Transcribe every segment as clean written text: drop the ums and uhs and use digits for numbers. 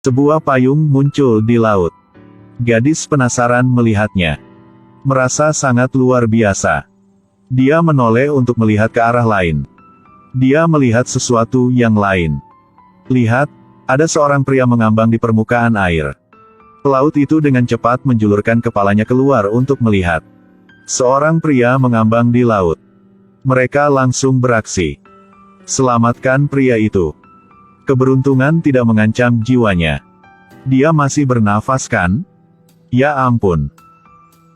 Sebuah payung muncul di laut. Gadis penasaran melihatnya. Merasa sangat luar biasa. Dia menoleh untuk melihat ke arah lain. Dia melihat sesuatu yang lain. Lihat, ada seorang pria mengambang di permukaan air. Pelaut itu dengan cepat menjulurkan kepalanya keluar untuk melihat. Seorang pria mengambang di laut. Mereka langsung beraksi. Selamatkan pria itu. Keberuntungan tidak mengancam jiwanya. Dia masih bernafas kan? Ya ampun.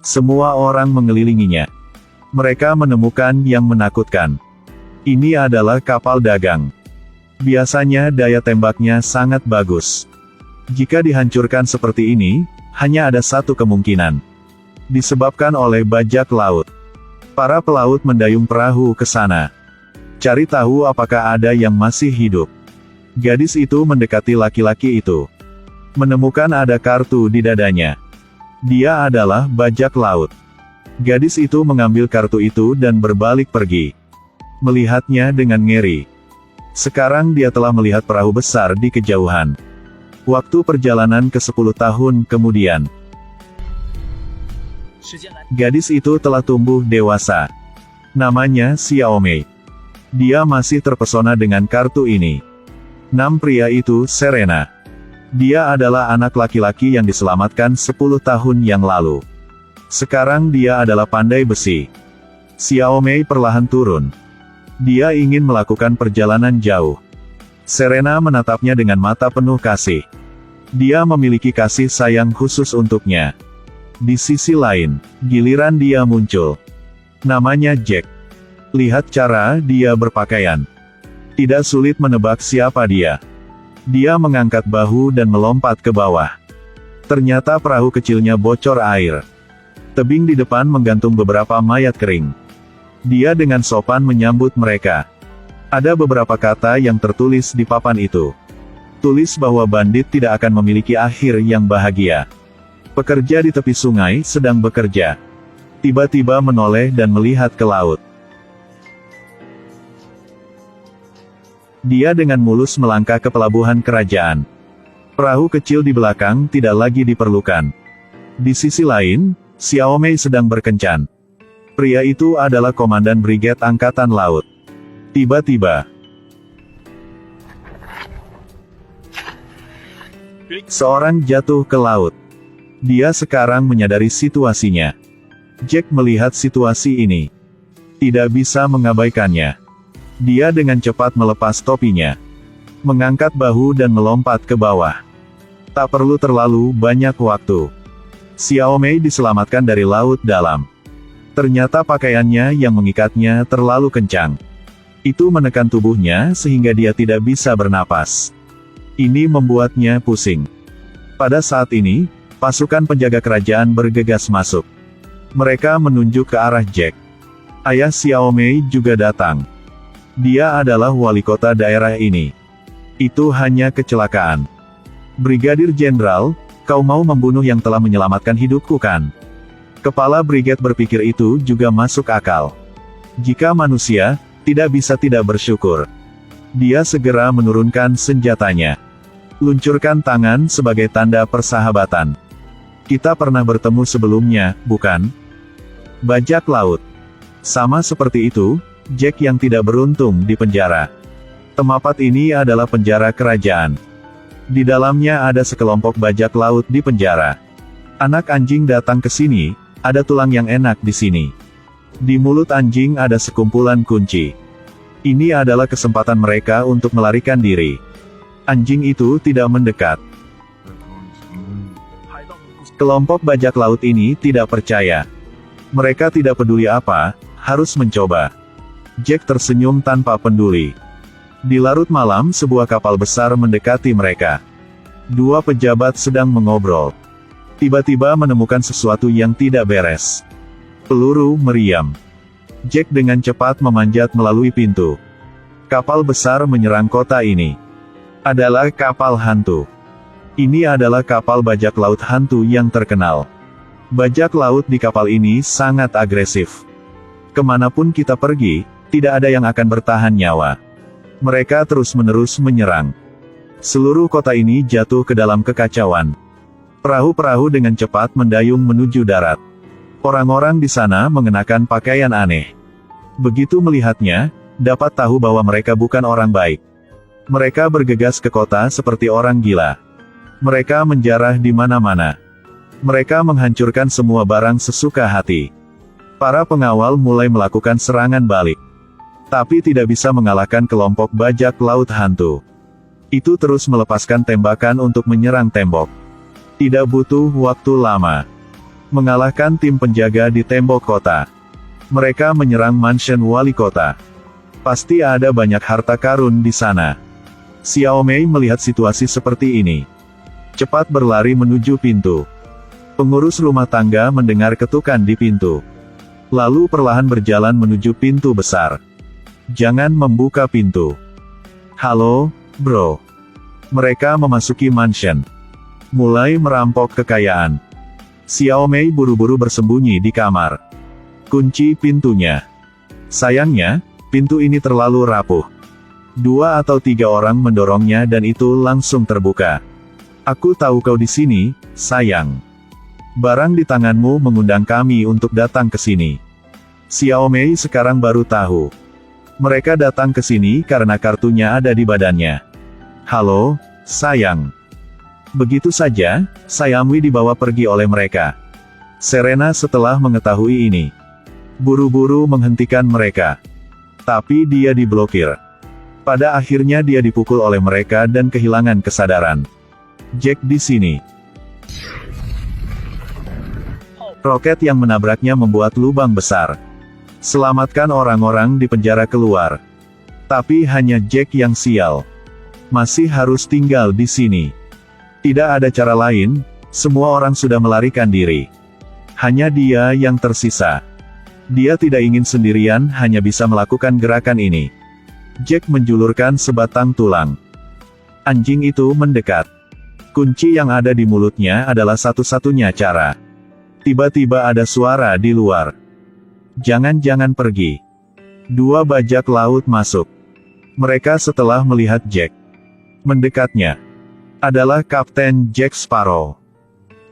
Semua orang mengelilinginya. Mereka menemukan yang menakutkan. Ini adalah kapal dagang. Biasanya daya tembaknya sangat bagus. Jika dihancurkan seperti ini, hanya ada satu kemungkinan. Disebabkan oleh bajak laut. Para pelaut mendayung perahu ke sana. Cari tahu apakah ada yang masih hidup. Gadis itu mendekati laki-laki itu. Menemukan ada kartu di dadanya. Dia adalah bajak laut. Gadis itu mengambil kartu itu dan berbalik pergi. Melihatnya dengan ngeri. Sekarang dia telah melihat perahu besar di kejauhan. Waktu perjalanan ke 10 tahun kemudian. Gadis itu telah tumbuh dewasa. Namanya Xiaomei. Dia masih terpesona dengan kartu ini. Nam pria itu Serena. Dia adalah anak laki-laki yang diselamatkan 10 tahun yang lalu. Sekarang dia adalah pandai besi. Xiaomei perlahan turun. Dia ingin melakukan perjalanan jauh. Serena menatapnya dengan mata penuh kasih. Dia memiliki kasih sayang khusus untuknya. Di sisi lain, giliran dia muncul. Namanya Jack. Lihat cara dia berpakaian. Tidak sulit menebak siapa dia. Dia mengangkat bahu dan melompat ke bawah. Ternyata perahu kecilnya bocor air. Tebing di depan menggantung beberapa mayat kering. Dia dengan sopan menyambut mereka. Ada beberapa kata yang tertulis di papan itu. Tulis bahwa bandit tidak akan memiliki akhir yang bahagia. Pekerja di tepi sungai sedang bekerja. Tiba-tiba menoleh dan melihat ke laut. Dia dengan mulus melangkah ke pelabuhan kerajaan. Perahu kecil di belakang tidak lagi diperlukan. Di sisi lain, Xiaomei sedang berkencan. Pria itu adalah komandan Brigade Angkatan Laut. Tiba-tiba, seorang jatuh ke laut. Dia sekarang menyadari situasinya. Jack melihat situasi ini. Tidak bisa mengabaikannya. Dia dengan cepat melepas topinya. Mengangkat bahu dan melompat ke bawah. Tak perlu terlalu banyak waktu. Xiaomei diselamatkan dari laut dalam. Ternyata pakaiannya yang mengikatnya terlalu kencang. Itu menekan tubuhnya sehingga dia tidak bisa bernapas. Ini membuatnya pusing. Pada saat ini, pasukan penjaga kerajaan bergegas masuk. Mereka menunjuk ke arah Jack. Ayah Xiaomei juga datang. Dia adalah wali kota daerah ini. Itu hanya kecelakaan. Brigadir Jenderal, kau mau membunuh yang telah menyelamatkan hidupku kan? Kepala brigade berpikir itu juga masuk akal. Jika manusia, tidak bisa tidak bersyukur. Dia segera menurunkan senjatanya. Luncurkan tangan sebagai tanda persahabatan. Kita pernah bertemu sebelumnya, bukan? Bajak laut. Sama seperti itu, Jack yang tidak beruntung di penjara. Tempat ini adalah penjara kerajaan. Di dalamnya ada sekelompok bajak laut di penjara. Anak anjing datang ke sini, ada tulang yang enak di sini. Di mulut anjing ada sekumpulan kunci. Ini adalah kesempatan mereka untuk melarikan diri. Anjing itu tidak mendekat. Kelompok bajak laut ini tidak percaya. Mereka tidak peduli apa, harus mencoba. Jack tersenyum tanpa peduli. Di larut malam sebuah kapal besar mendekati mereka. Dua pejabat sedang mengobrol. Tiba-tiba menemukan sesuatu yang tidak beres. Peluru meriam. Jack dengan cepat memanjat melalui pintu. Kapal besar menyerang kota ini. Adalah kapal hantu. Ini adalah kapal bajak laut hantu yang terkenal. Bajak laut di kapal ini sangat agresif. Kemanapun kita pergi, tidak ada yang akan bertahan nyawa. Mereka terus-menerus menyerang. Seluruh kota ini jatuh ke dalam kekacauan. Perahu-perahu dengan cepat mendayung menuju darat. Orang-orang di sana mengenakan pakaian aneh. Begitu melihatnya, dapat tahu bahwa mereka bukan orang baik. Mereka bergegas ke kota seperti orang gila. Mereka menjarah di mana-mana. Mereka menghancurkan semua barang sesuka hati. Para pengawal mulai melakukan serangan balik. Tapi tidak bisa mengalahkan kelompok bajak laut hantu. Itu terus melepaskan tembakan untuk menyerang tembok. Tidak butuh waktu lama. Mengalahkan tim penjaga di tembok kota. Mereka menyerang mansion wali kota. Pasti ada banyak harta karun di sana. Xiao Mei melihat situasi seperti ini. Cepat berlari menuju pintu. Pengurus rumah tangga mendengar ketukan di pintu. Lalu perlahan berjalan menuju pintu besar. Jangan membuka pintu. Halo, bro. Mereka memasuki mansion. Mulai merampok kekayaan. Xiao Mei buru-buru bersembunyi di kamar. Kunci pintunya. Sayangnya, pintu ini terlalu rapuh. 2 atau 3 orang mendorongnya dan itu langsung terbuka. Aku tahu kau di sini, sayang. Barang di tanganmu mengundang kami untuk datang ke sini. Xiao Mei sekarang baru tahu. Mereka datang ke sini karena kartunya ada di badannya. Halo, sayang. Begitu saja, Sayamwi dibawa pergi oleh mereka. Serena setelah mengetahui ini, buru-buru menghentikan mereka. Tapi dia diblokir. Pada akhirnya dia dipukul oleh mereka dan kehilangan kesadaran. Jack di sini. Roket yang menabraknya membuat lubang besar. Selamatkan orang-orang di penjara keluar. Tapi hanya Jack yang sial. Masih harus tinggal di sini. Tidak ada cara lain, semua orang sudah melarikan diri. Hanya dia yang tersisa. Dia tidak ingin sendirian hanya bisa melakukan gerakan ini. Jack menjulurkan sebatang tulang. Anjing itu mendekat. Kunci yang ada di mulutnya adalah satu-satunya cara. Tiba-tiba ada suara di luar. Jangan-jangan pergi. 2 bajak laut masuk. Mereka setelah melihat Jack. Mendekatnya. Adalah Kapten Jack Sparrow.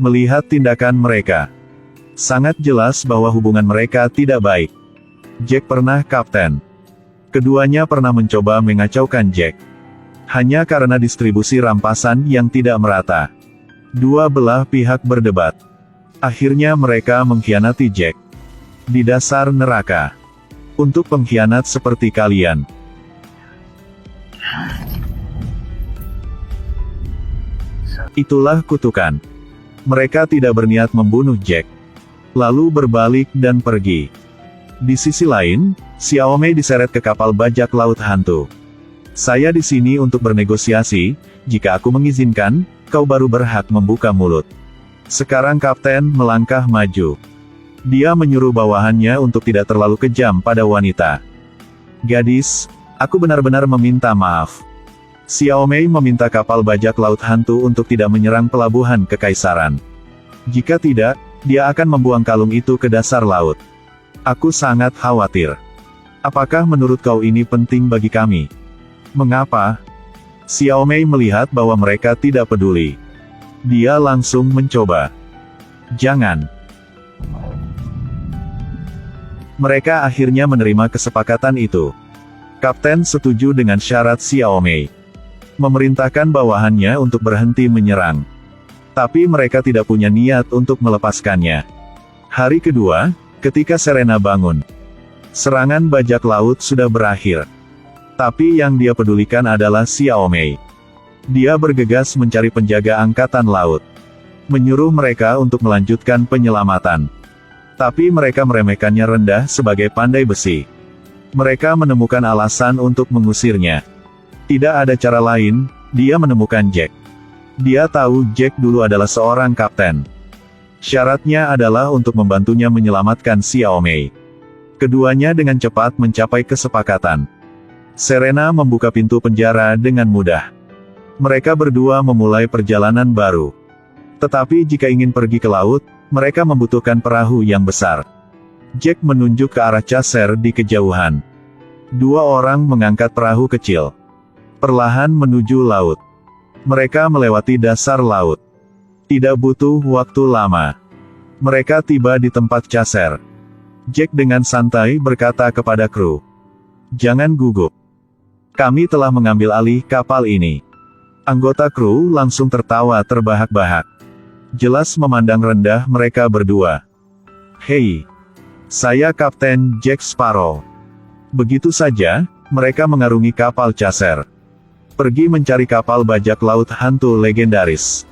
Melihat tindakan mereka. Sangat jelas bahwa hubungan mereka tidak baik. Jack pernah kapten. Keduanya pernah mencoba mengacaukan Jack. Hanya karena distribusi rampasan yang tidak merata. 2 belah pihak berdebat. Akhirnya mereka mengkhianati Jack. Di dasar neraka. Untuk pengkhianat seperti kalian. Itulah kutukan. Mereka tidak berniat membunuh Jack. Lalu berbalik dan pergi. Di sisi lain, Xiao Mei diseret ke kapal bajak laut hantu. Saya di sini untuk bernegosiasi, jika aku mengizinkan, kau baru berhak membuka mulut. Sekarang Kapten melangkah maju. Dia menyuruh bawahannya untuk tidak terlalu kejam pada wanita. Gadis, aku benar-benar meminta maaf. Xiao Mei meminta kapal bajak laut hantu untuk tidak menyerang pelabuhan kekaisaran. Jika tidak, dia akan membuang kalung itu ke dasar laut. Aku sangat khawatir. Apakah menurut kau ini penting bagi kami? Mengapa? Xiao Mei melihat bahwa mereka tidak peduli. Dia langsung mencoba. Jangan. Mereka akhirnya menerima kesepakatan itu. Kapten setuju dengan syarat Xiao Mei. Memerintahkan bawahannya untuk berhenti menyerang. Tapi mereka tidak punya niat untuk melepaskannya. Hari kedua, ketika Serena bangun. Serangan bajak laut sudah berakhir. Tapi yang dia pedulikan adalah Xiao Mei. Dia bergegas mencari penjaga angkatan laut. Menyuruh mereka untuk melanjutkan penyelamatan. Tapi mereka meremehkannya rendah sebagai pandai besi. Mereka menemukan alasan untuk mengusirnya. Tidak ada cara lain, dia menemukan Jack. Dia tahu Jack dulu adalah seorang kapten. Syaratnya adalah untuk membantunya menyelamatkan Xiao Mei. Keduanya dengan cepat mencapai kesepakatan. Serena membuka pintu penjara dengan mudah. Mereka berdua memulai perjalanan baru. Tetapi jika ingin pergi ke laut, mereka membutuhkan perahu yang besar. Jack menunjuk ke arah caser di kejauhan. 2 orang mengangkat perahu kecil. Perlahan menuju laut. Mereka melewati dasar laut. Tidak butuh waktu lama. Mereka tiba di tempat Chaser. Jack dengan santai berkata kepada kru, "Jangan gugup. Kami telah mengambil alih kapal ini." Anggota kru langsung tertawa terbahak-bahak. Jelas memandang rendah mereka berdua. "Hei, saya Kapten Jack Sparrow." Begitu saja, mereka mengarungi kapal Chaser. Pergi mencari kapal bajak laut hantu legendaris.